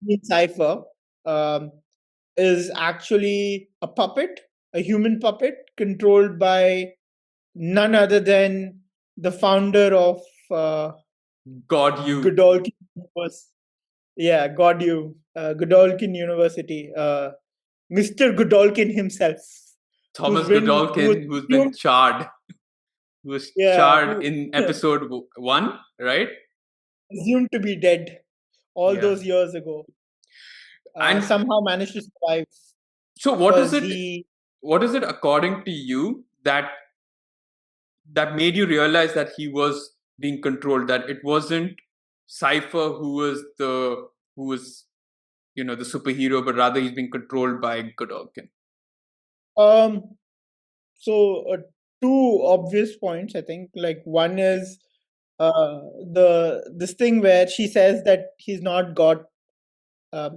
in Cipher um, is actually a puppet, a human puppet controlled by none other than the founder of God, you. Godolkin University. Yeah, God, you. Godolkin University. Mr. Godolkin himself, Thomas who was Godolkin, who's been assumed, charred. Who was yeah, charred in episode 1, right? assumed to be dead all Yeah. those years ago, And somehow managed to survive so because he. what is it according to you that made you realize that he was being controlled, that it wasn't Cipher who was the superhero, but rather he's being controlled by Godolkin? Um, so two obvious points, I think. Like one is this thing where she says that he's not got.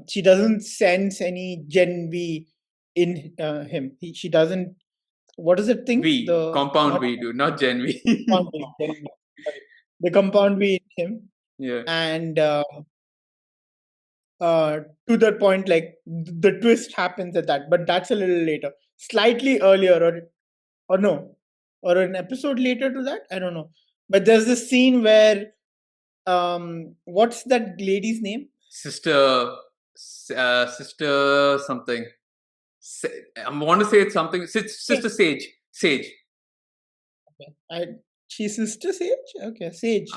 She doesn't sense any Gen V in him. She doesn't. What is it thing? V, compound Not V, dude, not Gen compound V. V. Gen V, sorry. The compound V in him, Yeah. and to that point, like the twist happens at that, but that's a little later, slightly earlier, or no, or an episode later to that. I don't know, but there's this scene where what's that lady's name? Sister something. I want to say it's something. Sister Sage. Sage. I She's Sister Sage. Okay, Sage.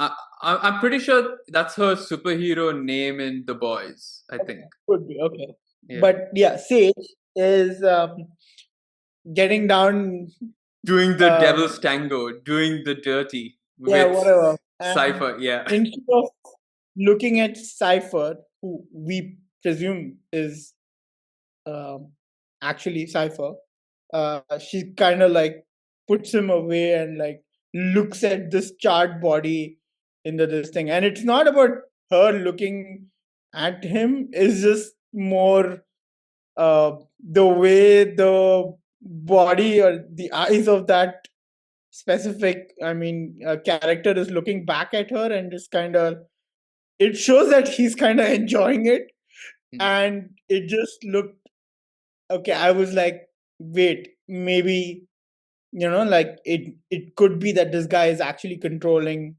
I'm pretty sure that's her superhero name in The Boys. I think. Could be okay, Yeah. but yeah, Sage is getting down, Doing the devil's tango, doing the dirty yeah, with whatever. Cipher. Yeah. Instead of looking at Cipher, who we presume is um, actually Cipher, she kind of like puts him away and like looks at this charred body in this thing. And it's not about her looking at him, it's just more the way the body or the eyes of that specific, character is looking back at her, and just kind of, it shows that he's kind of enjoying it. And it just looked okay. I was like, wait, maybe, like it could be that this guy is actually controlling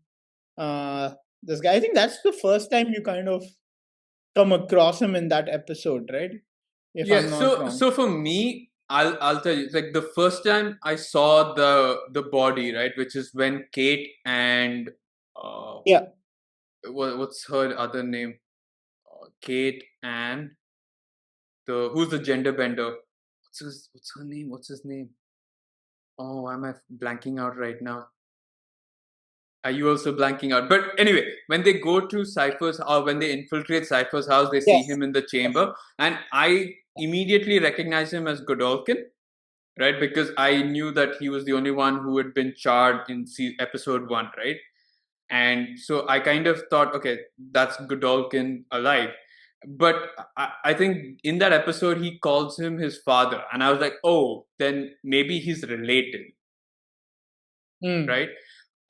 this guy. I think that's the first time you kind of come across him in that episode, right? If Yeah. I'm not wrong. So for me, I'll tell you, like the first time I saw the body, right, which is when Kate and Yeah. what's her other name? Kate and who's the gender bender? What's her name? What's his name? Oh, why am I blanking out right now? Are you also blanking out? But anyway, when they go to Cypher's, or when they infiltrate Cypher's house, they see Yes. him in the chamber, and I immediately recognize him as Godolkin, right? Because I knew that he was the only one who had been charred in episode 1, right? And so I kind of thought, okay, that's Godolkin alive. But I think in that episode, he calls him his father. And I was like, oh, then maybe he's related, right?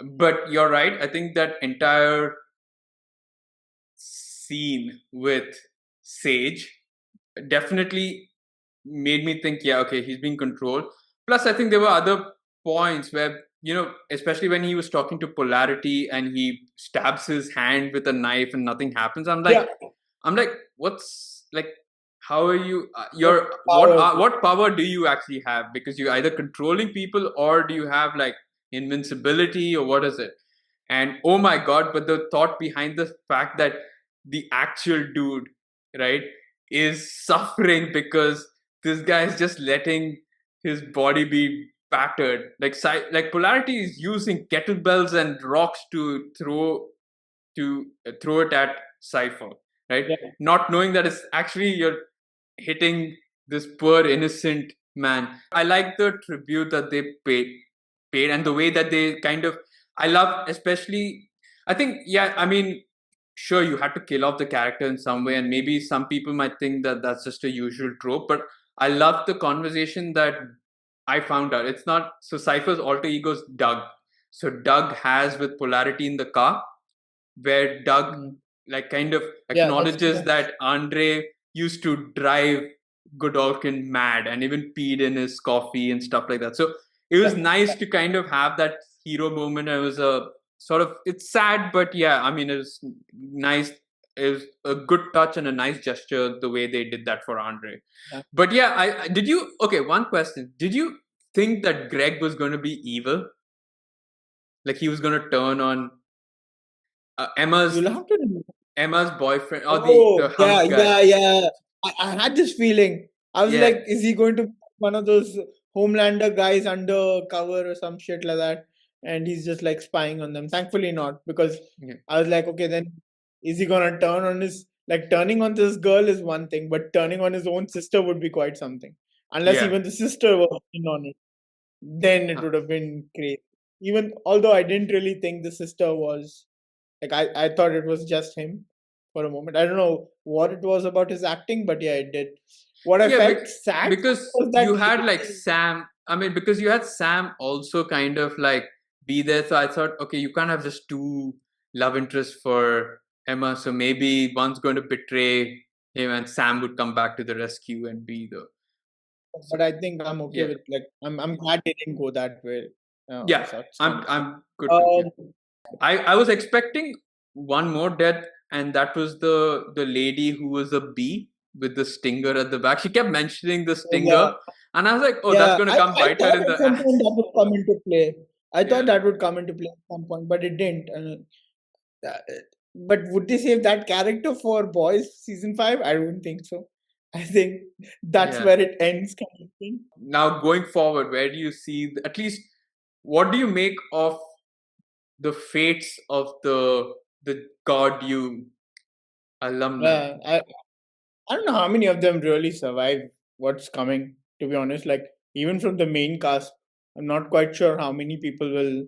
But you're right. I think that entire scene with Sage definitely made me think, yeah, okay, he's being controlled. Plus, I think there were other points where, especially when he was talking to Polarity and he stabs his hand with a knife and nothing happens. Yeah. I'm like, what's like, how are you? What Your power? what power do you actually have? Because you're either controlling people or do you have like invincibility or what is it? And oh my god! But the thought behind the fact that the actual dude, right, is suffering because this guy is just letting his body be battered. Like Polarity is using kettlebells and rocks to throw it at Cipher, right? Yeah. Not knowing that it's actually you're hitting this poor innocent man. I like the tribute that they paid and the way that they kind of. I love, especially. I think, yeah. I mean, sure, you had to kill off the character in some way, and maybe some people might think that that's just a usual trope. But I love the conversation that I found out. It's not so. Cypher's alter ego is Doug. So Doug has with Polarity in the car, where Doug like kind of Yeah, that's acknowledges that Andre used to drive Godolkin mad and even peed in his coffee and stuff like that. So it was yeah, nice to kind of have that hero moment. It was a sort of, it's sad, but yeah, I mean, it was nice. It was a good touch and a nice gesture the way they did that for Andre. yeah. But yeah, I did you okay? One question: did you think that Greg was going to be evil? Like he was going to turn on Emma's You'll have to remember. boyfriend or the Oh, yeah, hunk guy? yeah, yeah. I had this feeling. I was Yeah, like, is he going to be one of those Homelander guys undercover or some shit like that? And he's just like spying on them. Thankfully not, because yeah, I was like, okay, then is he gonna turn on his like turning on this girl is one thing, but turning on his own sister would be quite something. Unless yeah. even the sister was in on it, then it Huh. would have been great. Even although I didn't really think the sister was like I thought it was just him for a moment. I don't know what it was about his acting, but yeah, it did. What I Yeah, felt sad because was that you had like Sam. I mean, because you had Sam also kind of like be there. So I thought, okay, you can't have just two love interests for Emma. So maybe one's going to betray him, and Sam would come back to the rescue and be the. So but I think I'm okay yeah, with like I'm glad they didn't go that way. yeah, So it's kind I'm of cool. I'm good to. Yeah. Um, I was expecting one more death, and that was the lady who was a bee with the stinger at the back. She kept mentioning the yeah, stinger, and I was like, "Oh, that's yeah. gonna I, come I bite her thought in at the some point ass." that would come into play. I thought Yeah, that would come into play at some point, but it didn't. Uh, but would they save that character for Boys season 5? I don't think so. I think that's yeah. where it ends, kind of thing. Now going forward, where do you see at least what do you make of the fates of the God you alumni? Yeah, I don't know how many of them really survive what's coming, to be honest. Like, even from the main cast, I'm not quite sure how many people will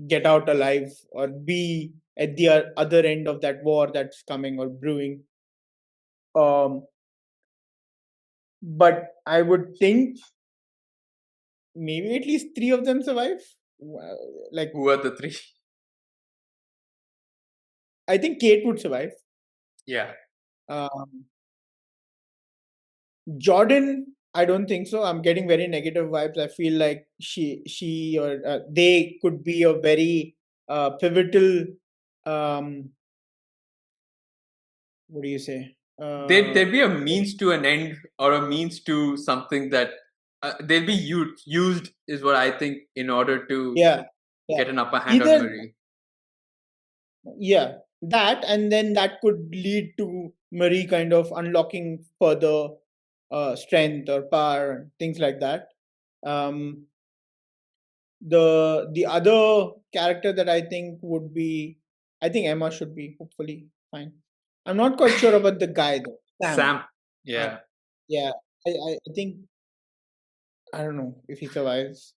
get out alive or be at the other end of that war that's coming or brewing. Um, but I would think maybe at least 3 of them survive. Well, like, Who are the three? I think Kate would survive. Yeah. Um, Jordan, I don't think so. I'm getting very negative vibes. I feel like she or they could be a very pivotal. Um, what do you say? There'd be a means to an end or a means to something that they'll be used is what I think in order to Yeah, yeah. get an upper hand on Either Marie. yeah, that and then that could lead to Marie kind of unlocking further strength or power and things like that. Um, the other character that I think would be, I think Emma should be hopefully fine. I'm not quite sure about the guy though, Sam. Sam. Uh, Yeah. yeah, I think I don't know if he survives.